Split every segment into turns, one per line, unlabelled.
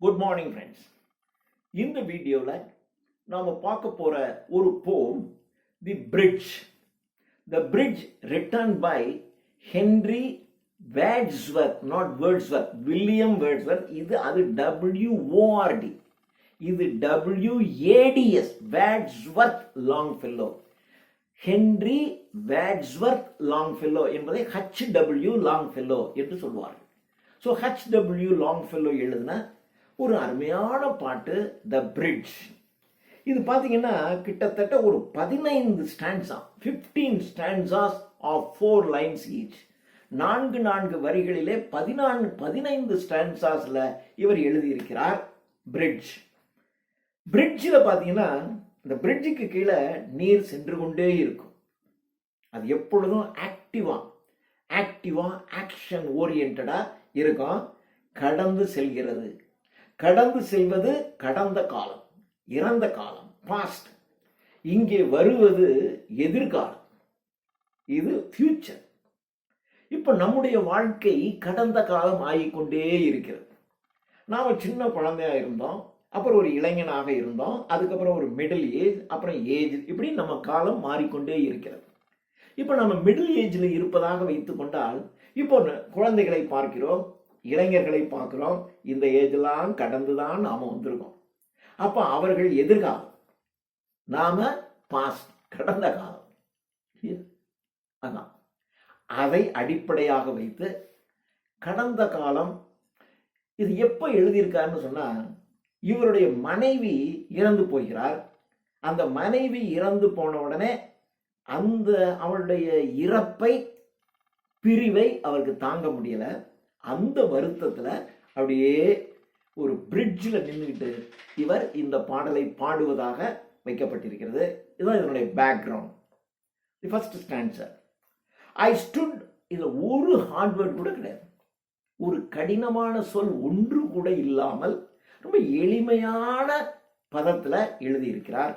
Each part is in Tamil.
Good morning friends. இந்த வீடியோவில் நாம் பார்க்க போகிற ஒரு poem the bridge. The bridge written by Henry Wordsworth, not Wordsworth, William Wordsworth. அது WORD, இது WADS, Wordsworth Longfellow. Henry Wordsworth Longfellow என்பதை HW லாங்ஃபெல்லோ என்று சொல்வார்கள். ஸோ HW லாங்ஃபெல்லோ எழுதின ஒரு அருமையான பாட்டு த பிரிட்ஜ். இது பார்த்தீங்கன்னா கிட்டத்தட்ட ஒரு 15 stanza, 15 stanzas of 4 lines each. 4 வரிகளிலே 15 ஸ்டான்ஸாஸ்ல இவர் எழுதியிருக்கிறார் பிரிட்ஜ். பிரிட்ஜில் பார்த்தீங்கன்னா இந்த பிரிட்ஜுக்கு கீழே நீர் சென்று கொண்டே இருக்கும். அது எப்பொழுதும் ஆக்டிவா ஆக்ஷன் ஓரியன்டா இருக்கும். கடந்து செல்கிறது. கடந்து செல்வது கடந்த காலம், இறந்த காலம், பாஸ்ட். இங்கே வருவது எதிர்காலம், இது ஃபியூச்சர். இப்போ நம்முடைய வாழ்க்கை கடந்த காலம் ஆகிக்கொண்டே இருக்கிறது. நாம் சின்ன குழந்தையா இருந்தோம், அப்புறம் ஒரு இளைஞனாக இருந்தோம், அதுக்கப்புறம் ஒரு மிடில் ஏஜ், அப்புறம் ஏஜ், இப்படி நம்ம காலம் மாறிக்கொண்டே இருக்கிறது. இப்போ நம்ம மிடில் ஏஜில் இருப்பதாக வைத்து கொண்டால், இப்போ குழந்தைகளை பார்க்கிறோம், இளைஞர்களை பார்க்கிறோம். இந்த ஏஜெல்லாம் கடந்துதான் நாம வந்திருக்கோம். அப்போ அவர்கள் எதிர்காலம், நாம பாஸ்ட், கடந்த காலம். அதான் அதை அடிப்படையாக வைத்து கடந்த காலம் இது எப்போ எழுதியிருக்காருன்னு சொன்னா, இவருடைய மனைவி இறந்து போகிறார். அந்த மனைவி இறந்து போன உடனே அந்த அவளுடைய இறப்பை, பிரிவை அவருக்கு தாங்க முடியல. அந்த வருத்தத்தில் அப்படியே ஒரு பிரிட்ஜில் நின்றுக்கிட்டு இவர் இந்த பாடலை பாடுவதாக வைக்கப்பட்டிருக்கிறது. இதுதான் இதனுடைய background. The first ஸ்டான்சர், I stood. இதில் ஒரு ஹார்ட்வேர்ட் கூட கிடையாது, ஒரு கடினமான சொல் ஒன்று கூட இல்லாமல் ரொம்ப எளிமையான பதத்தில் எழுதியிருக்கிறார்.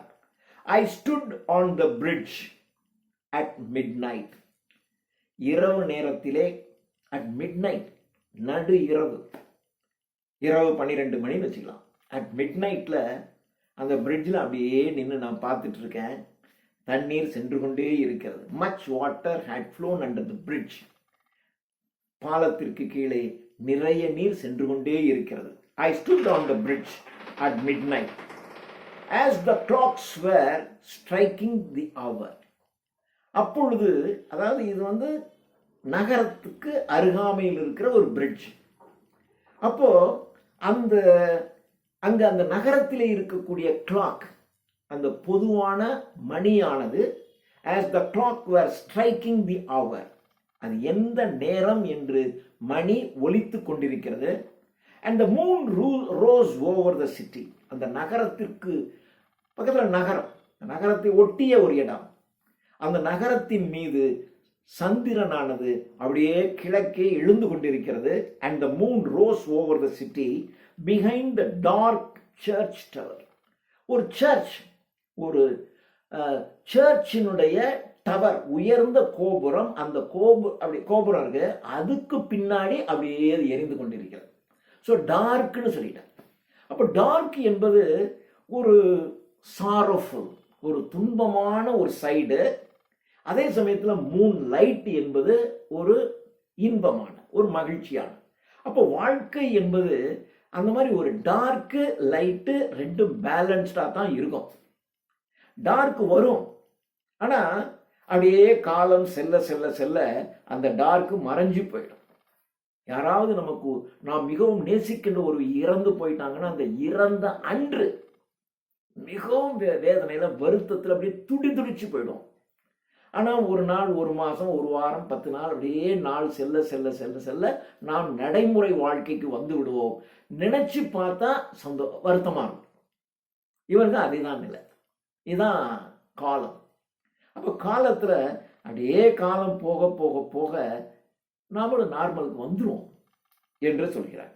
I stood on the bridge at midnight. இரவு நேரத்திலே, அட் மிட் நைட், நடு இரவு, இரவு 12 மணின்னு வச்சுக்கலாம். அட் மிட் நைட்டில் அந்த பிரிட்ஜில் அப்படியே நின்று நான் பார்த்துட்டு இருக்கேன். தண்ணீர் சென்று கொண்டே இருக்கிறது. Much water had flown under the bridge. பாலத்திற்கு கீழே நிறைய நீர் சென்று கொண்டே இருக்கிறது. I stood on the bridge at midnight as the clocks were striking the hour. அப்பொழுது, அதாவது இது நகரத்துக்கு அருகாமையில் இருக்கிற ஒரு பிரிட்ஜ். அப்போ அந்த நகரத்திலே இருக்கக்கூடிய கிளாக், அந்த பொதுவான மணியானது, as the clock were striking the hour, அது எந்த நேரம் என்று மணி ஒலித்து கொண்டிருக்கிறது. And the moon rose over the city. அந்த நகரத்திற்கு பக்கத்தில் நகரத்தை ஒட்டிய ஒரு இடம். அந்த நகரத்தின் மீது சந்திரனானது அப்படியே கிழக்கே எழுந்து கொண்டிருக்கிறது. And the moon rose over the city behind the dark church tower. ஒரு சர்ச், ஒரு சர்ச்சினுடைய டவர், உயர்ந்த கோபுரம். அந்த கோபுரம் இருக்கு, அதுக்கு பின்னாடி அப்படியே எரிந்து கொண்டிருக்கிறது. ஸோ டார்க்னு சொல்லிட்டேன். அப்போ டார்க் என்பது ஒரு சாரோஃபுல், ஒரு துன்பமான ஒரு சைடு. அதே சமயத்தில் மூன் லைட் என்பது ஒரு இன்பமான, ஒரு மகிழ்ச்சியான. அப்போ வாழ்க்கை என்பது அந்த மாதிரி ஒரு டார்க்கு லைட்டு ரெண்டும் பேலன்ஸ்டாக தான் இருக்கும். டார்க் வரும், ஆனால் அப்படியே காலம் செல்ல செல்ல செல்ல அந்த டார்க்கு மறைஞ்சு போயிடும். யாராவது நாம் மிகவும் நேசிக்கின்ற ஒரு இறந்து போயிட்டாங்கன்னா, அந்த இறந்த அன்று மிகவும் வேதனையில, வருத்தத்தில் அப்படியே துடிச்சு போயிடும். ஆனால் ஒரு நாள், ஒரு மாதம், ஒரு வாரம், 10 நாள், அப்படியே நாள் செல்ல செல்ல செல்ல செல்ல நாம் நடைமுறை வாழ்க்கைக்கு வந்து விடுவோம். நினைச்சு பார்த்தா வருத்தமா இருக்கும். இவருக்கு அதேதான் நிலை, இதுதான் காலம். அப்போ காலத்தில் அப்படியே காலம் போக போக போக நாமளும் நார்மலுக்கு வந்துடும் என்று சொல்கிறார்.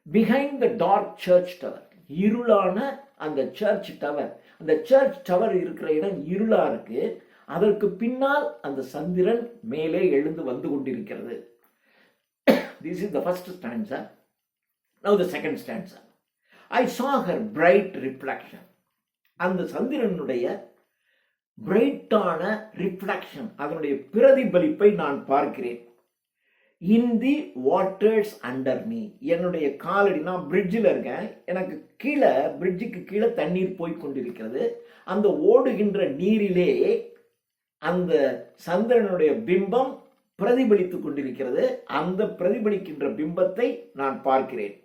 Behind the dark church tower, இருளான அந்த சர்ச் டவர், அந்த சர்ச் டவர் இருக்கிற இடம் இருளா இருக்கு. அதற்கு பின்னால் அந்த சந்திரன் மேலே எழுந்து வந்து கொண்டிருக்கிறது. This is the first stanza. Now the second stanza. I saw her bright reflection. அந்த சந்திரனுடைய பிரைட்டான ரிஃப்ளெக்ஷன், அதனுடைய பிரதிபலிப்பை நான் பார்க்கிறேன். In the waters under me, என்னுடைய காலடி, நான் பிரிட்ஜில் இருக்கேன், எனக்கு கீழே பிரிட்ஜுக்கு கீழே தண்ணீர் போய் கொண்டிருக்கிறது. அந்த ஓடுகின்ற நீரிலே அந்த சந்திரனுடைய பிம்பம் பிரதிபலித்துக் கொண்டிருக்கிறது. அந்த பிரதிபலிக்கின்ற பிம்பத்தை நான் பார்க்கிறேன்.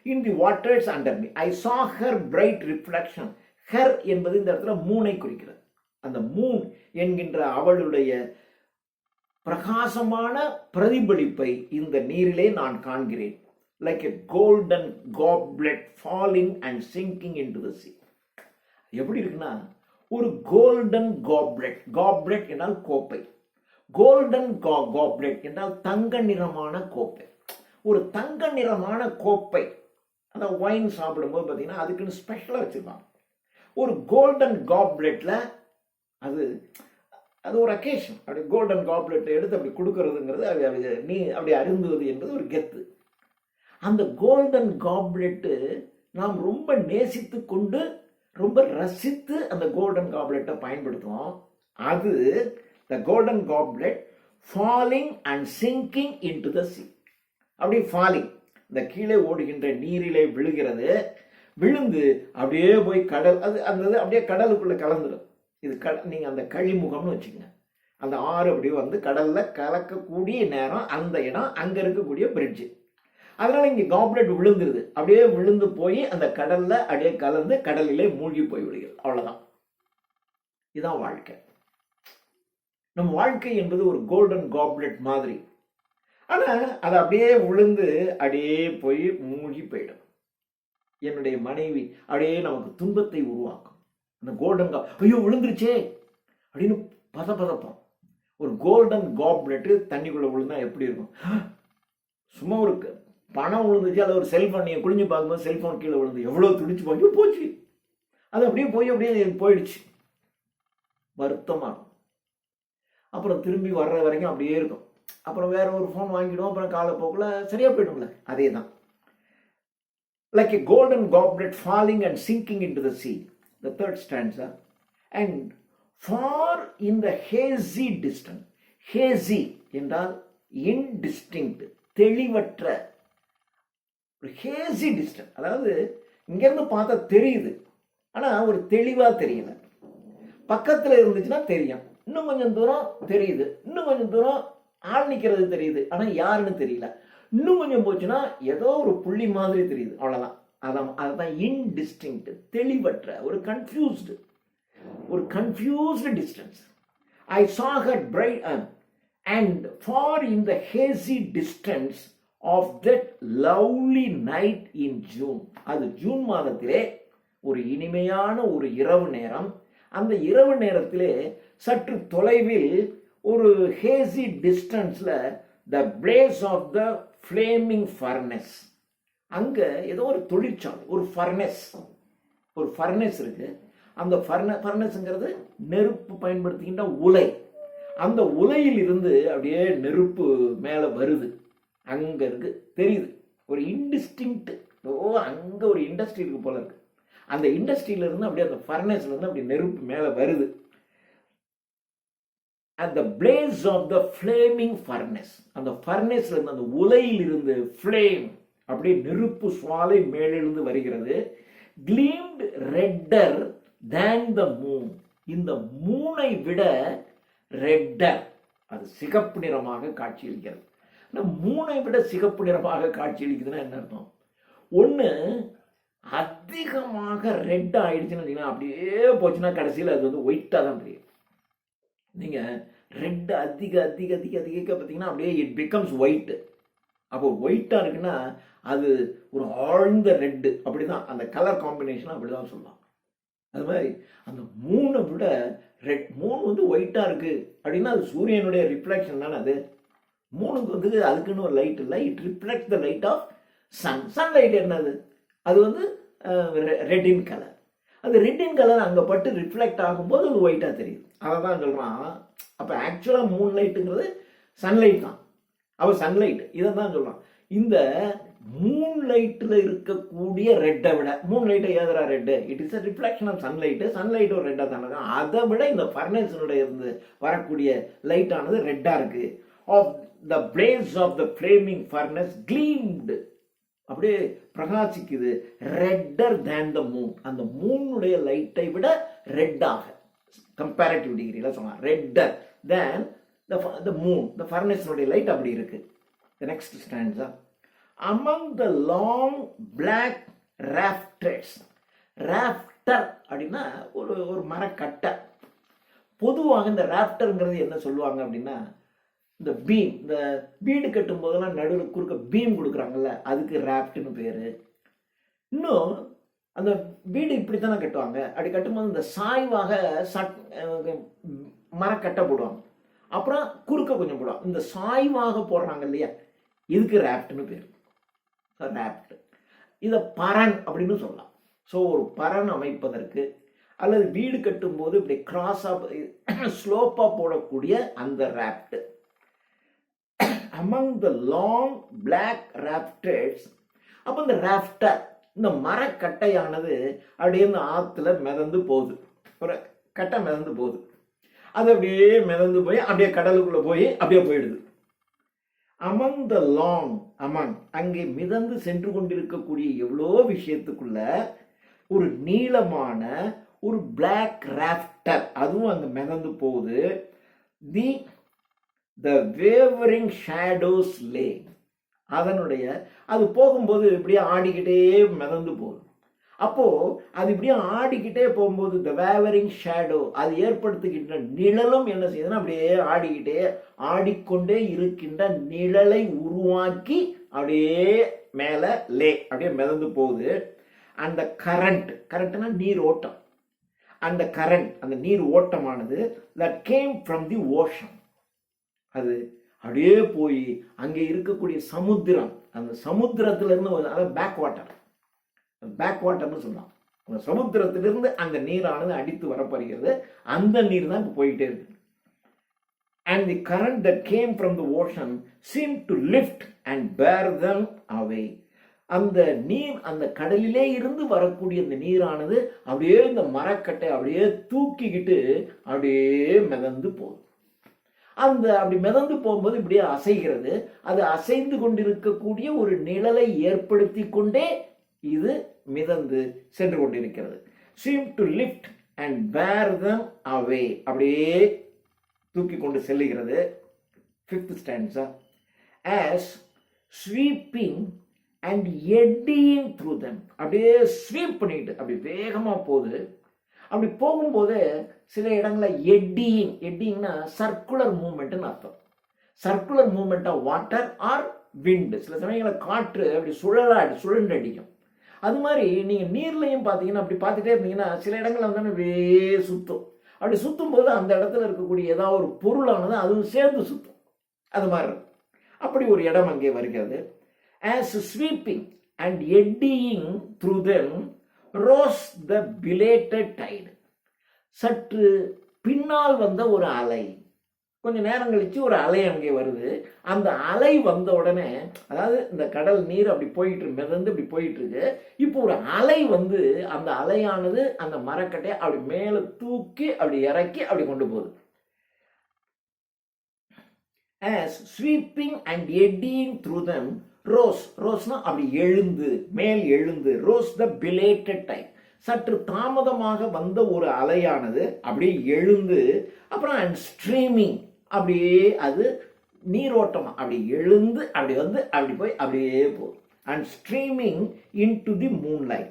In the waters under me I saw her bright reflection. Her என்பது இந்த இடத்துல மூனை குறிக்கிறது. அந்த மூன் என்கின்ற அவளுடைய பிரகாசமான பிரதிபலிப்பை இந்த நீரிலே நான் காண்கிறேன். Like a golden goblet falling and sinking into the sea. எப்படி இருக்குன்னா, ஒரு கோல்டன் goblet, goblet என்றால் கோப்பை, கோல்டன் goblet என்றால் தங்க நிறமான கோப்பை. ஒரு தங்க நிறமான கோப்பை, அந்த ஒயின் சாப்பிடும்போது பார்த்தீங்கன்னா அதுக்குன்னு ஸ்பெஷலாக வச்சுருப்பாங்க. ஒரு கோல்டன் காப்லெட்டில் அது அது ஒரு அக்கேஷன். அப்படி கோல்டன் காப்லெட்டை எடுத்து அப்படி கொடுக்கறதுங்கிறது நீ அப்படி அருந்துவது என்பது ஒரு கெத்து. அந்த கோல்டன் காப்லெட்டு நாம் ரொம்ப நேசித்து கொண்டு ரொம்ப ரசித்து அந்த கோல்டன் காப்லெட்டை பயன்படுத்துவோம். அது the golden goblet falling and singing in to the C. அப்படி ஃபாலிங், இந்த கீழே ஓடுகின்ற நீரிலே விழுகிறது. விழுந்து அப்படியே போய் கடல், அது அந்த அப்படியே கடலுக்குள்ளே கலந்துடும். இது நீங்கள் அந்த கழிமுகம்னு வச்சுக்கோங்க. அந்த ஆறு அப்படியே வந்து கடலில் கலக்கக்கூடிய நேரம் அந்த இடம், அங்கே இருக்கக்கூடிய பிரிட்ஜு. அதனால் இங்கே காப்லெட் விழுந்துருது. அப்படியே விழுந்து போய் அந்த கடலில் அப்படியே கலந்து கடலிலே மூழ்கி போய் விடுகிறது. அவ்வளோதான். இதுதான் வாழ்க்கை. நம் வாழ்க்கை என்பது ஒரு கோல்டன் காப்லெட் மாதிரி. ஆனால் அது அப்படியே விழுந்து அப்படியே போய் மூழ்கி போயிடும். என்னுடைய மனைவி அப்படியே நமக்கு துன்பத்தை உருவாக்கும். அந்த கோல்டன் ஐயோ விழுந்துருச்சே அப்படின்னு பதப்போம். ஒரு கோல்டன் காப்லெட்டு தண்ணிக்குள்ளே விழுந்தா எப்படி இருக்கும்? சும்மா ஒரு பணம் விழுந்துச்சு, அது ஒரு செல்ஃபோன், நீங்கள் குளிஞ்சு பார்க்கும்போது செல்ஃபோன் கீழே விழுந்து எவ்வளோ துடிச்சு போச்சு. அது அப்படியே அப்படியே போயிடுச்சு. வருத்தமாகும். அப்புறம் திரும்பி வர்ற வரைக்கும் அப்படியே இருக்கும். அப்புறம் வேற ஒரு ஃபோன் வாங்கிடுவோம். அப்புறம் காலப்போக்கில் சரியாக போயிடும்ல. அதே தான். Like a golden goblet falling and sinking into the sea. The third stanza. And far in the hazy distance. Hazy என்றால் indistinct, தெளிவற்ற. hazy distance, அதாவது இங்கேருந்து பார்த்தா தெரியுது, ஆனால் ஒரு தெளிவாக தெரியல. பக்கத்தில் இருந்துச்சுன்னா தெரியும், இன்னும் கொஞ்சம் தூரம் தெரியுது, இன்னும் கொஞ்சம் தூரம் ஆள் நிற்கிறது தெரியுது, ஆனால் யாருன்னு தெரியல. இன்னும் கொஞ்சம் போச்சுன்னா ஏதோ ஒரு புள்ளி மாதிரி தெரியுது, அவ்வளோதான். அதுதான் இன்டிஸ்டிங்க்ட், தெளிவற்ற, ஒரு confused distance. I saw her bright and far in the hazy distance of that lovely night in June. அது ஜூன் மாதத்திலே ஒரு இனிமையான ஒரு இரவு நேரம். அந்த இரவு நேரத்திலே சற்று தொலைவில் ஒரு ஹேசி டிஸ்டன்ஸ்ல the blaze of the flaming furnace. அங்க ஏதோ ஒரு தொழிற்சாலை, ஒரு ஃபர்னஸ் இருக்கு. அந்த ஃபர்னஸ்ங்கிறது நெருப்பு பயன்படுத்துகின்ற உலை. அந்த உலையில் இருந்து அப்படியே நெருப்பு மேல வருது. அங்க இருக்கு, தெரியுது. ஒரு இன்டிஸ்டிங்க்ட், அங்க ஒரு இண்டஸ்ட்ரி இருக்கு போல இருக்கு. அந்த இண்டஸ்ட்ரியில இருந்து அப்படியே அந்த ஃபர்னஸ்ல இருந்து அப்படி நெருப்பு மேல வருது. at the blaze of the flaming furnace. அந்த ஃபர்னஸ்ல இருந்து, அந்த உலையில் இருந்து flame, அப்படியே நெருப்பு சுவாலை மேலெழுந்து வருகிறது. gleamed redder than the moon. இந்த மூனை விட ரெட்டர், அது சிகப்பு நிறமாக காட்சியளிக்கிறது. மூனை விட சிகப்பு நிறமாக காட்சியளிக்குதுன்னா என்ன அர்த்தம்? ஒன்று அதிகமாக ரெட் ஆயிடுச்சுன்னு அப்படியே போச்சுன்னா கடைசியில் அது வந்து ஒயிட்டாக தான் தெரியும். நீங்கள் ரெட் அதிக அதிக அதிக அதிக பார்த்தீங்கன்னா அப்படியே இட் பிகம்ஸ் ஒயிட்டு. அப்போ ஒயிட்டாக இருக்குன்னா அது ஒரு ஆழ்ந்த ரெட்டு. அப்படி தான் அந்த கலர் காம்பினேஷன் அப்படி தான் சொல்லலாம். அது மாதிரி அந்த மூணை விட மூணு வந்து ஒயிட்டாக இருக்குது அப்படின்னா அது சூரியனுடைய ரிஃப்ளெக்ஷன் தானே. அது மூணுக்கு வந்து அதுக்குன்னு ஒரு லைட் இல்லை. It reflect the light of sunlight. என்னது? அது வந்து ரெட் இன் கலர். அந்த ரெட் இன் கலர் அங்கே பட்டு ரிஃப்ளெக்ட் ஆகும்போது அது ஒயிட்டாக தெரியுது. அதை தான் சொல்கிறான். அப்போ ஆக்சுவலாக மூன் லைட்டுங்கிறது சன்லைட் தான். அவள் சன்லைட், இதை தான் சொல்கிறான். இந்த மூன் லைட்டில் இருக்கக்கூடிய ரெட்டை விட, மூன் லைட்டை ஏதரா red, it is a reflection of sunlight ஒரு ரெட்டாக தானே இருக்கும். அதை விட இந்த ஃபர்னஸினுடைய இருந்து வரக்கூடிய லைட்டானது ரெட்டாக இருக்கு. Of the blaze of the flaming furnace gleamed, அப்படியே பிரகாசிக்குது. ரெட்டர் தேன் த மூன், அந்த மூனுடைய லைட்டை விட ரெட்டாக, கம்பேரிட்டிவ் டிகிரியில் சொல்லலாம், ரெட்டர் தேன் த மூன், த ஃபர்னஸினுடைய லைட் அப்படி இருக்கு. The next stanza. Among the long black rafters. ராஃப்டர் அப்படின்னா ஒரு மரக்கட்டை. பொதுவாக இந்த ராஃப்டருங்கிறது என்ன சொல்லுவாங்க அப்படின்னா, இந்த பீம், இந்த வீடு கட்டும் போதெல்லாம் நடுவில் குறுக்க பீம் கொடுக்குறாங்கல்ல, அதுக்கு ராஃப்ட்னு பேர். இன்னும் அந்த வீடு இப்படித்தானே கட்டுவாங்க. அப்படி கட்டும்போது இந்த சாய்வாக மரக்கட்டை போடுவாங்க, அப்புறம் குறுக்க கொஞ்சம் போடுவாங்க. இந்த சாய்வாக போடுறாங்க இல்லையா, இதுக்கு ராஃப்ட்னு பேர். ராஃப்ட் இதை பரன் அப்படின்னு சொல்லலாம். ஸோ ஒரு பரன் அமைப்பதற்கு அல்லது வீடு கட்டும்போது இப்படி கிராஸாக ஸ்லோப்பாக போடக்கூடிய அந்த raft. Among the long black rafters. அப்போ இந்த ராஃப்டர், இந்த மரக்கட்டையானது அப்படியே இந்த ஆற்றுல மிதந்து போகுது. ஒரு கட்டை மிதந்து போகுது, அது அப்படியே மிதந்து போய் அப்படியே கடலுக்குள்ளே போய் அப்படியே போயிடுது. அமங் த லாங், அமங் அங்கே மிதந்து சென்று கொண்டிருக்கக்கூடிய எவ்வளோ விஷயத்துக்குள்ள ஒரு நீளமான ஒரு பிளாக் ராஃப்டர், அதுவும் அங்கே மிதந்து போகுது. த வேவரிங் ஷேடோஸ் லே, அதனுடைய அது போகும்போது இப்படியே ஆடிக்கிட்டே மிதந்து போகுது. அப்போ அது இப்படியே ஆடிக்கிட்டே போகும்போது த வேவரிங் ஷேடோ, அது ஏற்படுத்துகின்ற நிழலும் என்ன செய்யுதுன்னா அப்படியே ஆடிக்கிட்டே ஆடிக்கொண்டே இருக்கின்ற நிழலை உருவாக்கி அப்படியே மேலே லே அப்படியே மிதந்து போகுது. அந்த கரண்ட்னா நீர் ஓட்டம், அந்த கரண்ட், அந்த நீர் ஓட்டமானது that came from the ocean, அது அப்படியே போய் அங்கே இருக்கக்கூடிய சமுத்திரம், அந்த சமுத்திரத்திலிருந்து, அதாவது பேக் வாட்டர்னு சொல்லலாம், அந்த சமுத்திரத்திலிருந்து அந்த நீரானது அடித்து வரப்படுகிறது. அந்த நீர் தான் இப்போ போயிட்டே இருக்கு. And the current that came from the ocean seemed to lift and bear them away. அந்த நீர், அந்த கடலிலே இருந்து வரக்கூடிய அந்த நீரானது அப்படியே இந்த மரக்கட்டை அப்படியே தூக்கிக்கிட்டு அப்படியே மிதந்து போகுது. அந்த அப்படி மிதந்து போகும்போது இப்படியே அசைகிறது. அது அசைந்து கொண்டிருக்கக்கூடிய ஒரு நிழலை ஏற்படுத்தி கொண்டே இது மிதந்து சென்று கொண்டிருக்கிறது. seem to lift and bear them away, அப்படியே தூக்கி கொண்டு செல்லுகிறது. 5th stanza. as sweeping and eddying through them, அப்படியே ஸ்வீப் பண்ணிட்டு அப்படி வேகமா போகுது. அப்படி போகும்போது சில இடங்களில் எட்டிங்னா சர்க்குலர் மூவ்மெண்ட்னு அர்த்தம். Circular movement of water or wind. சில சமயங்களில் காற்று அப்படி சுழண்டு அடிக்கும். அது மாதிரி நீங்கள் நீர்லையும் பார்த்தீங்கன்னா அப்படி பார்த்துட்டே இருந்தீங்கன்னா சில இடங்களில் வந்து அப்படியே சுற்றும். அப்படி சுற்றும் போது அந்த இடத்துல இருக்கக்கூடிய ஏதாவது ஒரு பொருளானது அதுவும் சேர்ந்து சுற்றும். அது மாதிரி அப்படி ஒரு இடம் அங்கே வருகிறது. as sweeping and eddying through them rose the belated tide. சற்று பின்னால் வந்த ஒரு அலை, கொஞ்சம் நேரம் கழிச்சு ஒரு அலை அங்கே வருது. அந்த அலை வந்த உடனே, அதாவது இந்த கடல் நீர் அப்படி போயிட்டு மிதந்து இப்படி போயிட்டு இருக்கு. இப்போ ஒரு அலை வந்து அந்த அலையானது அந்த மரக்கட்டையை அப்படி மேலே தூக்கி அப்படி இறக்கி அப்படி கொண்டு போகுது. as sweeping and eddying through them ரோஸ்னா அப்படி எழுந்து, மேல் எழுந்து, ரோஸ் த பிலேட்டட் டைம், சற்று தாமதமாக வந்த ஒரு அலையானது அப்படியே எழுந்து, அப்புறம் அண்ட் ஸ்ட்ரீமிங், அப்படியே அது நீரோட்டம் அப்படி எழுந்து அப்படி வந்து அப்படி போய் அப்படியே போகுது. And streaming in to the moonlight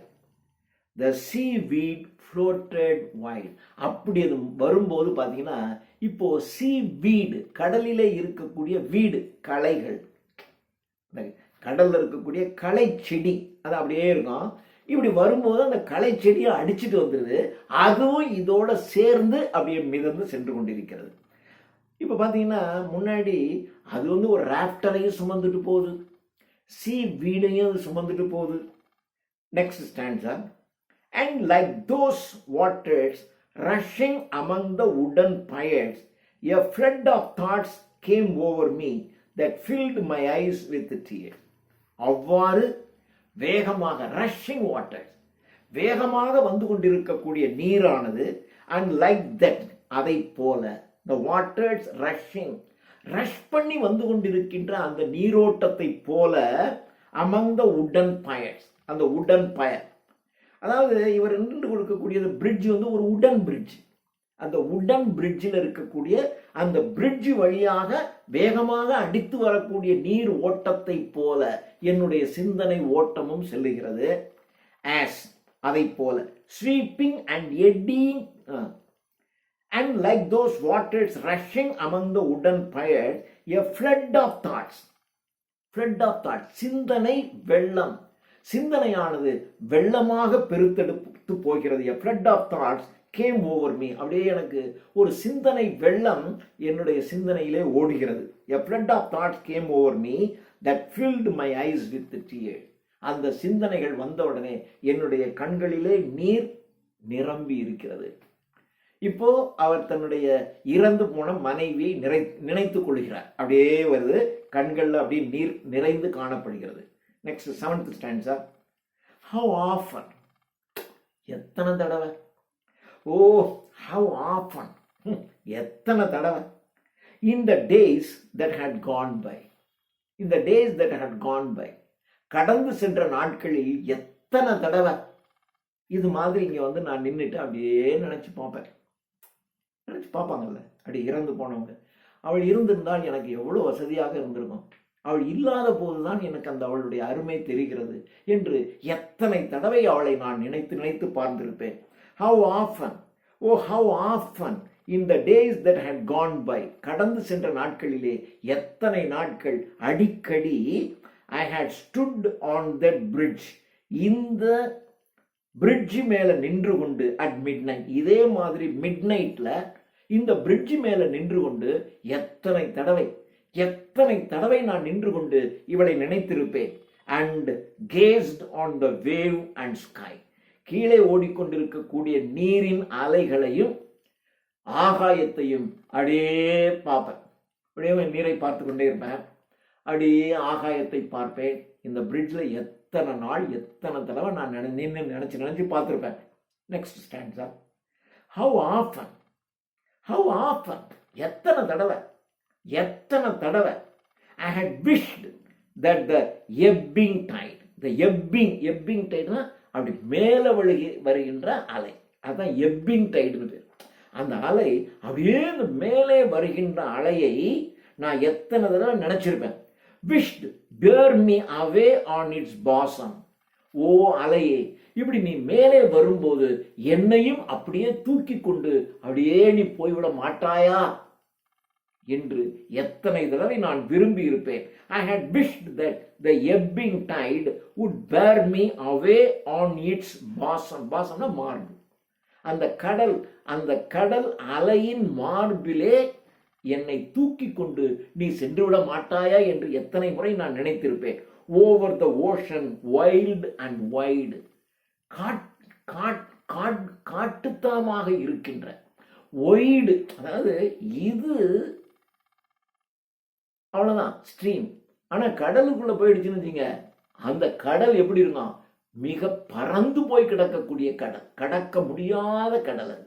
the seaweed floated wide. அப்படி அது வரும்போது பார்த்தீங்கன்னா இப்போ seaweed, கடலிலே இருக்கக்கூடிய வீடு, களைகள், கடல்ல இருக்கக்கூடிய களை செடி, அது அப்படியே இருக்கும். இப்படி வரும்போது அந்த களை செடியை அடிச்சுட்டு வந்துடுது. அதுவும் இதோட சேர்ந்து அப்படியே மிதந்து சென்று கொண்டிருக்கிறது. இப்போ பார்த்தீங்கன்னா முன்னாடி அது வந்து ஒரு ராஃப்டரையும் சுமந்துட்டு போகுது, வீடையும் அது சுமந்துட்டு போகுது. Next stanza. And like those waters rushing among the wooden piers a flood of thoughts came over me that filled my eyes with tears. அவ்வாறு வேகமாக ரஷ்ஷிங் வாட்டர், வேகமாக வந்து கொண்டிருக்கக்கூடிய நீரானது, அண்ட் லைக் தட், அதை போல the waters rushing, ரஷ் பண்ணி வந்து கொண்டிருக்கின்ற அந்த நீரோட்டத்தை போல among the wooden piers, அந்த wooden pier, அதாவது இவர் நின்று கொடுக்கக்கூடியது பிரிட்ஜ் வந்து ஒரு உடன் பிரிட்ஜ். அந்த உடன் பிரிட்ஜில் இருக்கக்கூடிய அந்த பிரிட்ஜ் வழியாக வேகமாக அடித்து வரக்கூடிய நீர் ஓட்டத்தை போல என்னுடைய சிந்தனை ஓட்டமும் செல்லுகிறது. ஆஸ், அதை போல, sweeping and eddying, and like those waters rushing among the wooden piers, a flood of thoughts, சிந்தனை வெள்ளம், சிந்தனையானது வெள்ளமாக பெருத்தெடுத்து போகிறது. a flood of thoughts came over me, அப்படியே எனக்கு ஒரு சிந்தனை வெள்ளம் என்னுடைய சிந்தனையிலே ஓடுகிறது. a flood of thoughts came over me that filled my eyes with tears, அந்த சிந்தனைகள் வந்தவுடனே என்னுடைய கண்களிலே நீர் நிரம்பி இருக்கிறது. இப்போ அவர் தன்னுடைய இறந்து போன மனைவியை நினைத்துக் கொள்கிறார். அப்படியே வருது, கண்கள்ல அப்படியே நீர் நிறைந்து காணப்படுகிறது. Next 7th stanza. how often, எத்தனை தடவை, ஓ how often, எத்தனை தடவை, in the days that had gone by, in the days that had gone by, கடந்து சென்ற நாட்களில் எத்தனை தடவை இது மாதிரி இங்க வந்து நான் நின்றுட்டு அப்படியே நினைச்சு பார்ப்பேன். நினைச்சு பார்ப்பாங்கல்ல, அப்படி இறந்து போனவங்க, அவள் இருந்திருந்தால் எனக்கு எவ்வளவு வசதியாக இருந்திருக்கும், அவள் இல்லாத போதுதான் எனக்கு அந்த அவளுடைய அருமை தெரிகிறது என்று எத்தனை தடவை அவளை நான் நினைத்து நினைத்து பார்த்திருப்பேன். how often, oh how often in the days that had gone by, கடந்து சென்ற நாட்களிலே எத்தனை நாட்கள் அடிக்கடி, I had stood on that bridge, இந்த பிரிட்ஜ் மேல நின்று கொண்டு அட் மிட் நைட், இதே மாதிரி மிட் நைட்ல இந்த பிரிட்ஜ் மேல நின்று கொண்டு எத்தனை தடவை நான் நின்று கொண்டு இவளை நினைத்திருப்பேன். And cast on the wave and sky, கீழே ஓடிக்கொண்டிருக்கக்கூடிய நீரின் அலைகளையும் ஆகாயத்தையும் அப்படியே பார்ப்பேன். அப்படியே நீரை பார்த்து கொண்டே இருப்பேன், அப்படியே ஆகாயத்தை பார்ப்பேன். இந்த பிரிட்ஜ்ல எத்தனை நாள் எத்தனை தடவை நான் நினைச்சு பார்த்துருப்பேன். நெக்ஸ்ட் ஸ்டாண்ட்ஸா. how often, எத்தனை தடவை I had wished that the ebbing tide, the ebbing tide அப்படி மேல வருகின்ற அலை, அதான் எப்பிங் டைடுன்னு பேர். அந்த அலை அப்படியே மேலே வருகின்ற அலையை நான் எத்தனை தடவை நினைச்சிருப்பேன். wished bear me away on its bosom, ஓ அலையே, இப்படி நீ மேலே வரும்போது என்னையும் அப்படியே தூக்கி கொண்டு அப்படியே நீ போய்விட மாட்டாயா என்று எத்தனை தடவை நான் விரும்பி இருப்பேன். I had wished that the ebbing tide would bear me away on its bosom, bosom மார்பு, அந்த கடல் அலையின் மார்பிலே என்னை தூக்கி கொண்டு நீ சென்று விட மாட்டாயா என்று எத்தனை முறை நான் நினைத்திருப்பேன். over the ocean wild and wide, காட்டுத்தனமாக இருக்கின்ற ஒய்டு, அதாவது இது அவ்வளவுதான் ஸ்ட்ரீம். ஆனா கடலுக்குள்ள போயிடுச்சுன்னு வச்சுங்க, அந்த கடல் எப்படி இருக்கும், மிக பறந்து போய் கிடக்கக்கூடிய கடல், கடக்க முடியாத கடல் அது.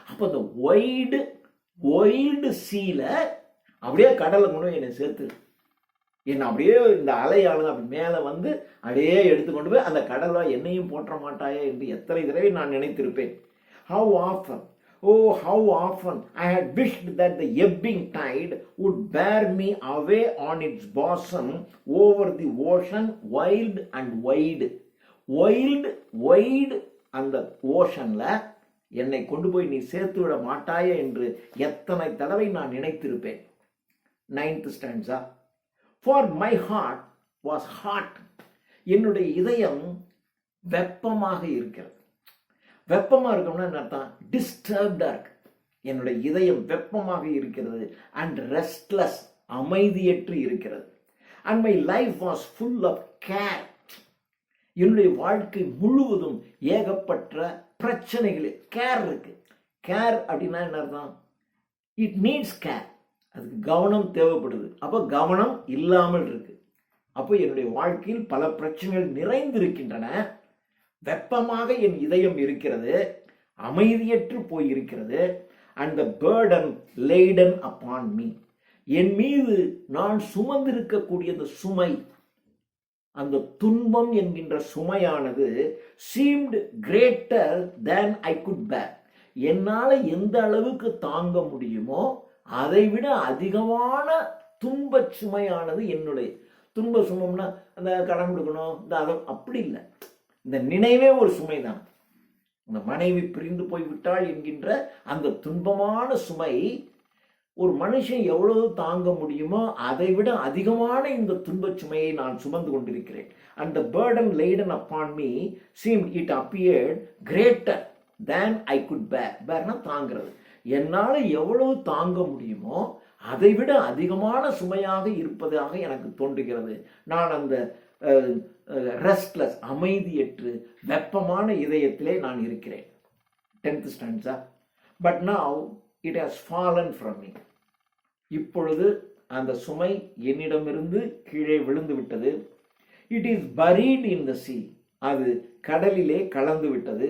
அப்ப அந்த ஒய்டு சீல அப்படியே கடலை கொண்டு என்னை சேர்த்து, என்னை அப்படியே இந்த அலையாளுங்க அப்படி மேலே வந்து அப்படியே எடுத்துக்கொண்டு போய் அந்த கடலை என்னையும் போற்ற மாட்டாயே என்று எத்தனை தடவை நான் நினைத்திருப்பேன். how often I had wished that the ebbing tide would bear me away on its bosom over the ocean wild and wide. wide அந்த ஓஷன்ல என்னை கொண்டு போய் நீ சேர்த்து விட மாட்டாயே என்று எத்தனை தடவை நான் நினைத்திருப்பேன். 9th stanza. For my heart was hot, என்னுடைய இதயம் வெப்பமாக இருக்கிறது. வெப்பமா இருக்கணும்னா என்ன அர்த்தம், டிஸ்டர்ப்டா இருக்கு, என்னுடைய இதயம் வெப்பமாக இருக்கிறது. அண்ட் ரெஸ்ட்லெஸ், அமைதியற்று இருக்கிறது. And my life was full of care, என்னுடைய வாழ்க்கை முழுவதும் ஏகப்பட்ட பிரச்சனைகள், கேர் இருக்கு. கேர் அப்படின்னா என்ன அர்த்தம், இட் நீட்ஸ் கேர், அதுக்கு கவனம் தேவைப்படுது. அப்போ கவனம் இல்லாமல் இருக்கு. அப்போ என்னுடைய வாழ்க்கையில் பல பிரச்சனைகள் நிறைந்திருக்கின்றன. வெப்பமாக என் இதயம் இருக்கிறது, அமைதியற்று போயிருக்கிறது. and the burden laden upon me, என் மீது நான் சுமந்திருக்கக்கூடிய அந்த சுமை, அந்த துன்பம் என்கின்ற சுமையானது seemed greater than I could bear, என்னால் எந்த அளவுக்கு தாங்க முடியுமோ அதைவிட அதிகமான துன்ப சுமையானது என்னுடைய துன்ப சுமம்னா அந்த கடன் கொடுக்கணும் இந்த அதை அப்படி இல்லை, இந்த நினைவே ஒரு சுமை தான். இந்த மனைவி பிரிந்து போய்விட்டாள் என்கின்ற அந்த துன்பமான சுமை ஒரு மனுஷன் எவ்வளவு தாங்க முடியுமோ அதை விட அதிகமான இந்த துன்ப சுமையை நான் சுமந்து கொண்டிருக்கிறேன். and the burden laden upon me seemed, it appeared greater than I could bear. bearனா தாங்கிறது, என்னால் எவ்வளவு தாங்க முடியுமோ அதை விட அதிகமான சுமையாக இருப்பதாக எனக்கு தோன்றுகிறது. நான் அந்த ரெஸ்ட்லெஸ், அமைதியற்று வெப்பமான இதயத்திலே நான் இருக்கிறேன். 10th stanza. but now it has fallen from me. இப்பொழுது அந்த சுமை என்னிடமிருந்து கீழே விழுந்து விட்டது. it is buried in the sea. அது கடலிலே கலந்து விட்டது.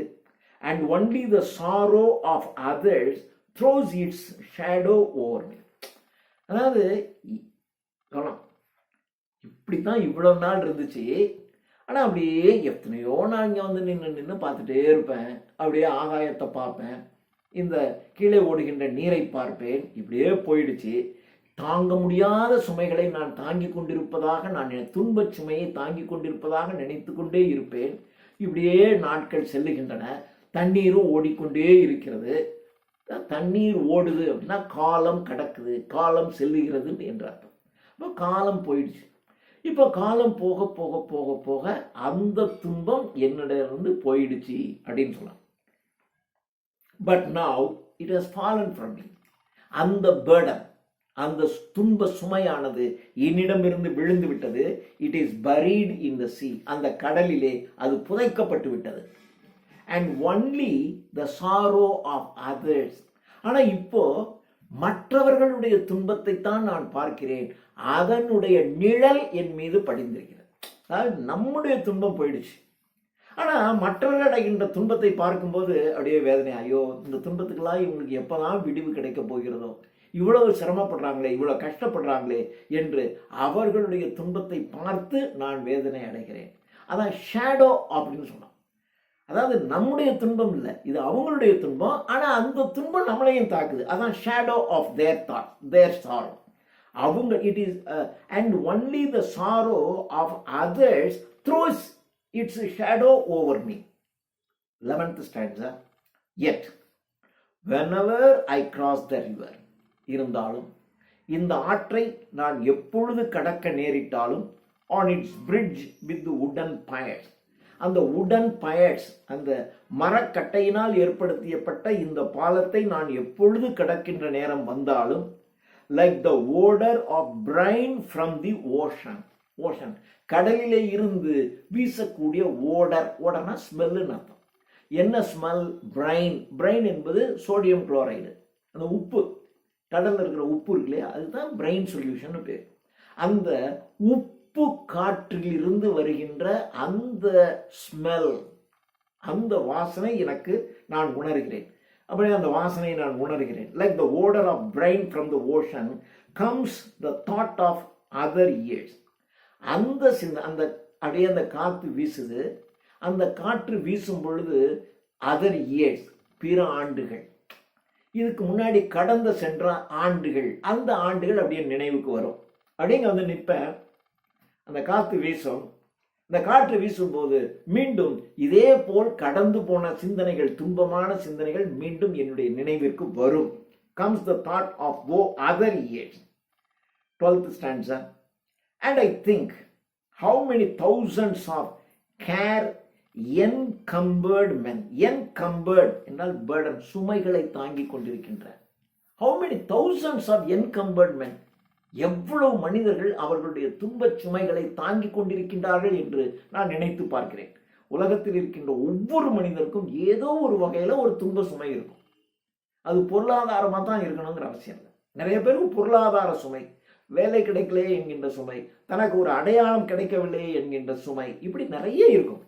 and only the sorrow of others throws its shadow over me. அதாவது இப்படித்தான் இவ்வளவு நாள் இருந்துச்சு. ஆனால் அப்படியே எத்தனையோ நான் இங்கே வந்து நின்று பார்த்துட்டே இருப்பேன். அப்படியே ஆகாயத்தை பார்ப்பேன், இந்த கீழே ஓடுகின்ற நீரை பார்ப்பேன். இப்படியே போயிடுச்சு. தாங்க முடியாத சுமைகளை நான் தாங்கி கொண்டிருப்பதாக, நான் துன்ப சுமையை தாங்கி கொண்டிருப்பதாக நினைத்து கொண்டே இருப்பேன். இப்படியே நாட்கள் செல்லுகின்றன. தண்ணீரும் ஓடிக்கொண்டே இருக்கிறது. தண்ணீர் ஓடுது அப்படின்னா காலம் கடக்குது, காலம் செல்லுகிறது என்ற அர்த்தம். இப்போ காலம் போயிடுச்சு. இப்போ காலம் போக போக போக போக அந்த துன்பம் என்னிடமிருந்து போயிடுச்சு அப்படின்னு சொல்லலாம். But now it has fallen from me. அந்த பர்டன், அந்த துன்ப சுமையானது என்னிடமிருந்து விழுந்து விட்டது. இட் இஸ் பரீட் இன் த சீ. அந்த கடலிலே அது புதைக்கப்பட்டு விட்டது. and only the sorrow of others. ஆனால் இப்போ மற்றவர்களுடைய துன்பத்தை தான் நான் பார்க்கிறேன், அதனுடைய நிழல் என் மீது படிந்திருக்கிறது. அதாவது நம்முடைய துன்பம் போயிடுச்சு, ஆனால் மற்றவர்கள் அடைகின்ற துன்பத்தை பார்க்கும்போது அப்படியே வேதனை, ஐயோ இந்த துன்பத்துக்கெல்லாம் இவங்களுக்கு எப்போதான் விடிவு கிடைக்க போகிறதோ, இவ்வளவு சிரமப்படுறாங்களே, இவ்வளோ கஷ்டப்படுறாங்களே என்று அவர்களுடைய துன்பத்தை பார்த்து நான் வேதனை அடைகிறேன். அதான் ஷேடோ அப்படின்னு சொன்னான். அதாவது நம்முடைய துன்பம் இல்லை, இது அவங்களுடைய துன்பம், ஆனால் அந்த துன்பம் நம்மளையும் தாக்குது. அதான் shadow of their thought, their sorrow. அவங்க it is and only the sorrow of others throws its shadow over me. 11th stanza. yet whenever I cross the river. இருந்தாலும் இந்த ஆற்றை நான் எப்பொழுது கடக்க நேரிட்டாலும் on its bridge with the wooden piers. அந்த உடன் பயர்ஸ், அந்த மரக்கட்டையினால் ஏற்படுத்தியப்பட்ட இந்த பாலத்தை நான் எப்பொழுது கடக்கின்ற நேரம் வந்தாலும் like the odour of brine from the ocean. Ocean கடலிலே இருந்து வீசக்கூடிய ஓடர். ஓடர்னா ஸ்மெல்லுன்னு அர்த்தம். என்ன ஸ்மெல்? பிரைன். பிரைன் என்பது சோடியம் குளோரைடு, அந்த உப்பு, கடலில் இருக்கிற உப்பு இருக்கு இல்லையா, அதுதான் பிரைன் சொல்யூஷன் பேர். அந்த உப்பு காற்றில் இருந்து வருகின்ற அந்த ஸ்மெல், அந்த வாசனை எனக்கு நான் உணர்கிறேன். அப்படியே அந்த வாசனையை நான் உணர்கிறேன். Like the odour of brine from the ocean comes the thought of other years. அந்த அந்த அப்படியே அந்த காற்று வீசுது. அந்த காற்று வீசும் பொழுது அதர் இயர்ஸ், பிற ஆண்டுகள், இதுக்கு முன்னாடி கடந்த சென்ற ஆண்டுகள், அந்த ஆண்டுகள் அப்படியே நினைவுக்கு வரும். அப்படிங்க வந்து நிற்பேன். அந்த காற்று வீசும். இந்த காற்று வீசும்போது மீண்டும் இதே போல் கடந்து போன சிந்தனைகள், துன்பமான சிந்தனைகள் மீண்டும் என்னுடைய நினைவிற்கு வரும். comes the thought of other years. 12th stanza. and I think how many thousands of care encumbered men. encumbered என்றால் burden, சுமைகளை தாங்கிக் கொண்டிருக்கின்ற. how many thousands of encumbered men. எவ்வளவு மனிதர்கள் அவர்களுடைய துன்பச் சுமைகளை தாங்கிக் கொண்டிருக்கின்றார்கள் என்று நான் நினைத்து பார்க்கிறேன். உலகத்தில் இருக்கின்ற ஒவ்வொரு மனிதருக்கும் ஏதோ ஒரு வகையில் ஒரு துன்ப சுமை இருக்கும். அது பொருளாதாரமாக தான் இருக்கணுங்கிற அவசியம் இல்லை. நிறைய பேருக்கு பொருளாதார சுமை, வேலை கிடைக்கலையே என்கின்ற சுமை, தனக்கு ஒரு அடையாளம் கிடைக்கவில்லையே என்கின்ற சுமை, இப்படி நிறைய இருக்கும்.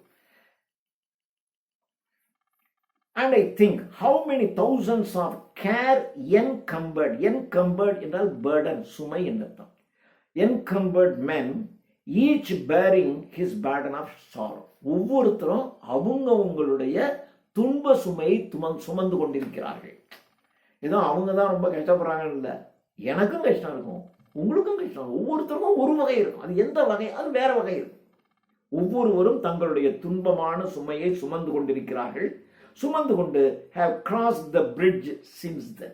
And I think how many thousands of care encumbered என்றால் burden, சுமை என்றால் encumbered men, each bearing his burden of sorrow. ஒவ்வொருத்தரும் அவங்களுடைய துன்ப சுமையை சுமந்து கொண்டிருக்கிறார்கள். ஏதோ அவங்க தான் ரொம்ப கஷ்டப்படுறாங்கன்னு இல்லை, எனக்கும் கஷ்டம் இருக்கும், உங்களுக்கும் கஷ்டம். ஒவ்வொருத்தருக்கும் ஒரு வகை இருக்கும். அது எந்த வகை, அது வேற வகை இருக்கும். ஒவ்வொருவரும் தங்களுடைய துன்பமான சுமையை சுமந்து கொண்டிருக்கிறார்கள். சுமந்து கொண்டு have crossed the bridge since then.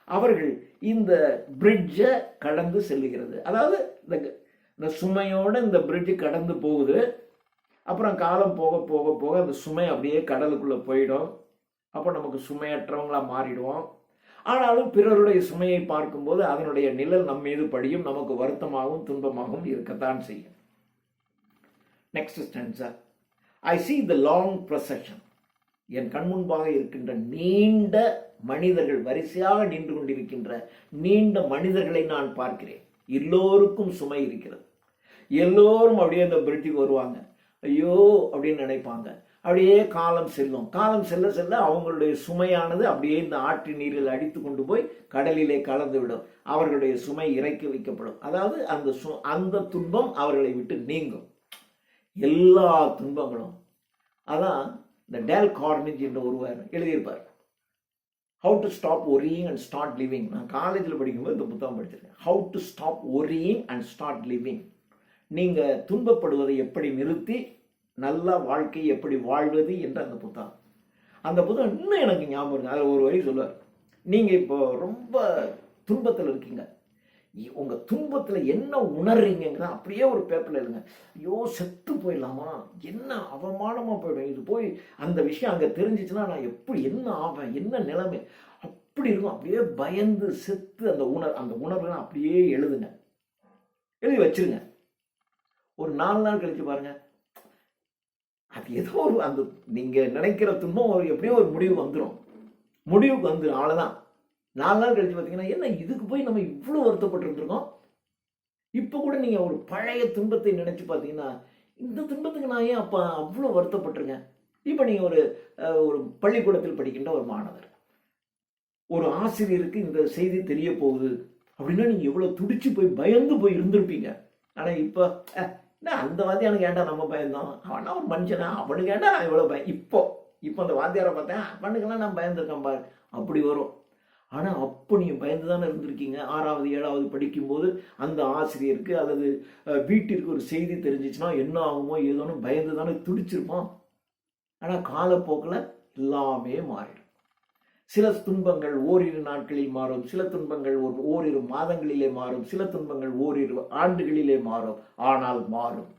அவர்கள் இந்த பிரிட்ஜை கடந்து செல்லுகிறது. அதாவது இந்த சுமையோட இந்த பிரிட்ஜ் கடந்து போகுது. அப்புறம் காலம் போக போக போக அந்த சுமை அப்படியே கடலுக்குள்ள போயிடும். அப்போ நமக்கு சுமையற்றவங்களா மாறிடுவோம். ஆனாலும் பிறருடைய சுமையை பார்க்கும்போது அதனுடைய நிழல் நம் மீது படியும், நமக்கு வருத்தமாகவும் துன்பமாகவும் இருக்கத்தான் செய்யும். Next stanza, I see the long procession. என் கண் முன்பாக இருக்கின்ற நீண்ட மனிதர்கள், வரிசையாக நின்று கொண்டிருக்கின்ற நீண்ட மனிதர்களை நான் பார்க்கிறேன். எல்லோருக்கும் சுமை இருக்கிறது. எல்லோரும் அப்படியே இந்த பிரிட்ஜுக்கு வருவாங்க, ஐயோ அப்படின்னு நினைப்பாங்க. அப்படியே காலம் செல்லும். காலம் செல்ல செல்ல அவங்களுடைய சுமையானது அப்படியே இந்த ஆற்று நீரில் அடித்து கொண்டு போய் கடலிலே கலந்து விடும். அவர்களுடைய சுமை இறக்கி வைக்கப்படும். அதாவது அந்த துன்பம் அவர்களை விட்டு நீங்கும். எல்லா துன்பங்களும். அதான் இந்த டேல் கார்னேஜ் என்ற ஒருவர் எழுதியிருப்பார், how to stop worrying and start living. நான் காலேஜில் படிக்கும்போது இந்த புத்தகம் படிச்சிருக்கேன். How to stop worrying and start living. நீங்கள் துன்பப்படுவதை எப்படி நிறுத்தி நல்ல வாழ்க்கையை எப்படி வாழ்வது என்ற அந்த புத்தகம் இன்னும் எனக்கு ஞாபகம் இருக்கு. அதில் ஒரு வரி சொல்லுவார், நீங்கள் இப்போ ரொம்ப துன்பத்தில் இருக்கீங்க, உங்கள் துன்பத்தில் என்ன உணர்றீங்கிறத அப்படியே ஒரு பேப்பரில் எழுதுங்க. ஐயோ செத்து போயிடலாமா, என்ன அவமானமாக போயிடும், இது போய் அந்த விஷயம் அங்கே தெரிஞ்சிச்சுன்னா நான் எப்படி என்ன ஆவேன், என்ன நிலைமை, அப்படி இருக்கும். அப்படியே பயந்து செத்து அந்த உணர்வுலாம் அப்படியே எழுதுங்க, எழுதி வச்சிருங்க. ஒரு 4 நாள் கழிச்சு பாருங்க, அது ஏதோ ஒரு அந்த நீங்கள் நினைக்கிற துன்பம் எப்படியோ ஒரு முடிவுக்கு வந்துடும். அவ்வளோதான். 4 நாள் கழிச்சு பார்த்தீங்கன்னா, என்ன இதுக்கு போய் நம்ம இவ்வளோ வருத்தப்பட்டு இருந்திருக்கோம். இப்போ கூட நீங்கள் ஒரு பழைய துன்பத்தை நினைச்சு பார்த்தீங்கன்னா, இந்த துன்பத்துக்கு நான் ஏன் அப்போ அவ்வளோ வருத்தப்பட்டிருக்கேன். இப்போ நீங்கள் ஒரு பள்ளிக்கூடத்தில் படிக்கின்ற ஒரு மாணவர், ஒரு ஆசிரியருக்கு இந்த செய்தி தெரிய போகுது அப்படின்னா நீங்கள் எவ்வளோ துடிச்சு போய் பயந்து போய் இருந்திருப்பீங்க. ஆனால் இப்போ அந்த வாத்தியானுக்கு ஏன்டா நம்ம பயந்தோம், அவனா ஒரு மனுஷனா, அவனுக்கு ஏன்டா நான் இவ்வளோ இப்போ அந்த வாத்தியாரை பார்த்தேன், அவனுக்கெல்லாம் நான் பயந்துருக்கேன் பாரு, அப்படி வரும். ஆனால் அப்போ நீங்கள் பயந்து தானே இருந்திருக்கீங்க. 6வது 7வது படிக்கும்போது அந்த ஆசிரியருக்கு அல்லது வீட்டிற்கு ஒரு செய்தி தெரிஞ்சிச்சுன்னா என்ன ஆகுமோ ஏதோன்னு பயந்து தானே துடிச்சிருப்போம். ஆனால் காலப்போக்கில் எல்லாமே மாறிடும். சில துன்பங்கள் ஓரிரு நாட்களில் மாறும், சில துன்பங்கள் ஓரிரு மாதங்களிலே மாறும், சில துன்பங்கள் ஓரிரு ஆண்டுகளிலே மாறும், ஆனால் மாறும்.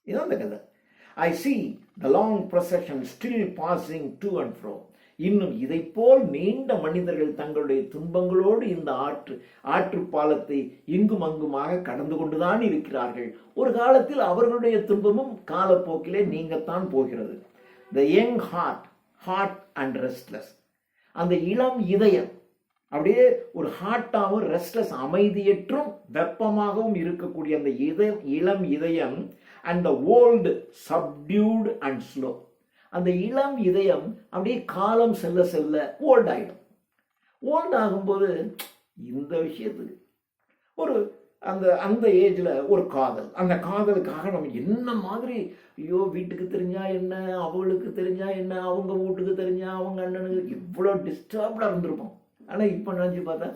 இதுதான் அந்த கதை. I see the long procession still passing to and fro. இன்னும் இதை போல் நீண்ட மனிதர்கள் தங்களுடைய துன்பங்களோடு இந்த ஆற்று பாலத்தை இங்கும் அங்குமாக கடந்து கொண்டுதான் இருக்கிறார்கள். ஒரு காலத்தில் அவர்களுடைய துன்பமும் காலப்போக்கிலே நீங்கத்தான் போகிறது. The young heart and restless. அந்த இளம் இதயம் அப்படியே ஒரு ஹார்ட்டாகவும் ரெஸ்ட்லெஸ் அமைதியற்றும் வெப்பமாகவும் இருக்கக்கூடிய அந்த இளம் இதயம் and the old subdued and slow. அந்த இளம் இதயம் அப்படியே காலம் செல்ல செல்ல ஓல்ட் ஆகிடும். ஓல்ட் ஆகும்போது இந்த விஷயத்துக்கு அந்த ஏஜில் ஒரு காதல், அந்த காதலுக்காக நம்ம என்ன மாதிரி, ஐயோ வீட்டுக்கு தெரிஞ்சா என்ன, அவங்களுக்கு தெரிஞ்சா என்ன, அவங்க வீட்டுக்கு தெரிஞ்சா அவங்க அண்ணனுக்கு இவ்வளோ டிஸ்டர்ப்டாக இருந்திருப்போம். ஆனால் இப்போ நினச்சி பார்த்தா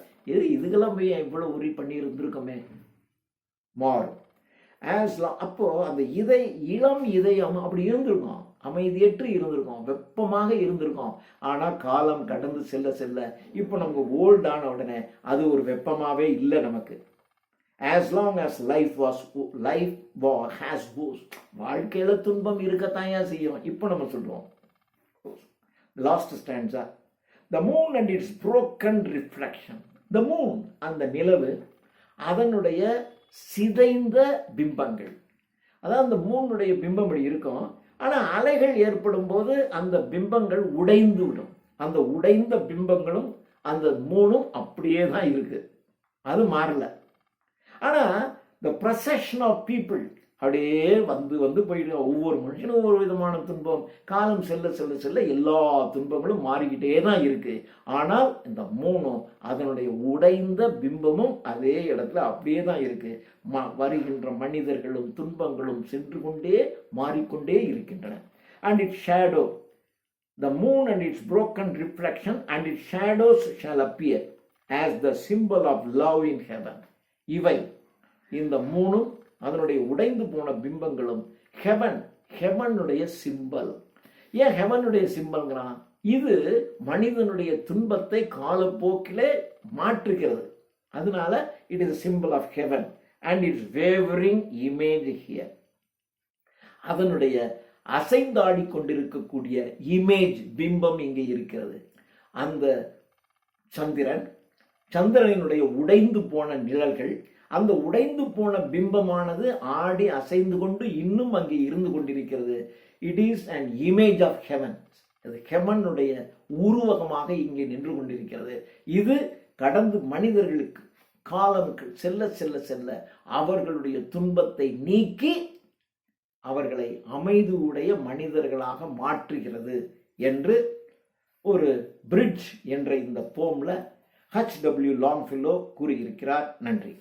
இதுக்கெல்லாம் போய் இவ்வளோ உரி பண்ணி இருந்திருக்கோமே, மாறும். அப்போ அந்த இளம் இதயம் அப்படி இருந்திருக்கும், அமைதியற்று இருந்திருக்கும், வெப்பமாக இருந்திருக்கும். ஆனால் காலம் கடந்து செல்ல செல்ல இப்போ நமக்கு ஓல்டான உடனே அது ஒரு வெப்பமாகவே இல்லை நமக்கு. As long as life has goes, வாழ்க்கையில துன்பம் இருக்கத்தாயா செய்யும். இப்போ நம்ம சொல்றோம். Last stanza. The moon and its broken reflection. The moon, அந்த நிலவு, அதனுடைய சிதைந்த பிம்பங்கள். அதாவது அந்த மூனுடைய பிம்பம் இப்படி இருக்கும். ஆனால் அலைகள் ஏற்படும் போது அந்த பிம்பங்கள் உடைந்து விடும். அந்த உடைந்த பிம்பங்களும் அந்த மூணும் அப்படியே தான் இருக்கு, அது மாறல. ஆனால் the procession of people அப்படியே வந்து வந்து போயிட்டு ஒவ்வொரு மனுஷனும் ஒவ்வொரு விதமான துன்பம். காலம் செல்ல செல்ல செல்ல எல்லா துன்பங்களும் மாறிக்கிட்டே தான் இருக்கு. ஆனால் இந்த மூணும் அதனுடைய உடைந்த பிம்பமும் அதே இடத்துல அப்படியே தான் இருக்கு. வருகின்ற மனிதர்களும் துன்பங்களும் சென்று கொண்டே மாறிக்கொண்டே இருக்கின்றன. And it shadow the moon and its broken reflection and its shadows shall appear as the symbol of love in heaven. இவை இந்த மூணும் அதனுடைய உடைந்து போன பிம்பங்களும் ஹெவனுடைய சிம்பல். ஏன் ஹெவனுடைய சிம்பல்ங்கிறான்? இது மனிதனுடைய துன்பத்தை காலப்போக்கிலே மாற்றுகிறது. அதனால it is symbol of heaven and its wavering image here. அதனுடைய அசைந்தாடி கொண்டிருக்கக்கூடிய இமேஜ் பிம்பம் இங்கே இருக்கிறது. அந்த சந்திரனுடைய உடைந்து போன நிழல்கள், அந்த உடைந்து போன பிம்பமானது ஆடி அசைந்து கொண்டு இன்னும் அங்கே இருந்து கொண்டிருக்கிறது. It is an image of heaven. அது ஹெவனுடைய உருவகமாக இங்கே நின்று கொண்டிருக்கிறது. இது கடந்து மனிதர்களுக்கு காலங்கள் செல்ல செல்ல செல்ல அவர்களுடைய துன்பத்தை நீக்கி அவர்களை அமைதியுடைய மனிதர்களாக மாற்றுகிறது என்று ஒரு பிரிட்ஜ் என்ற இந்த போம்ல H.W. லாங்ஃபெல்லோ கூறியிருக்கிறார். நன்றி.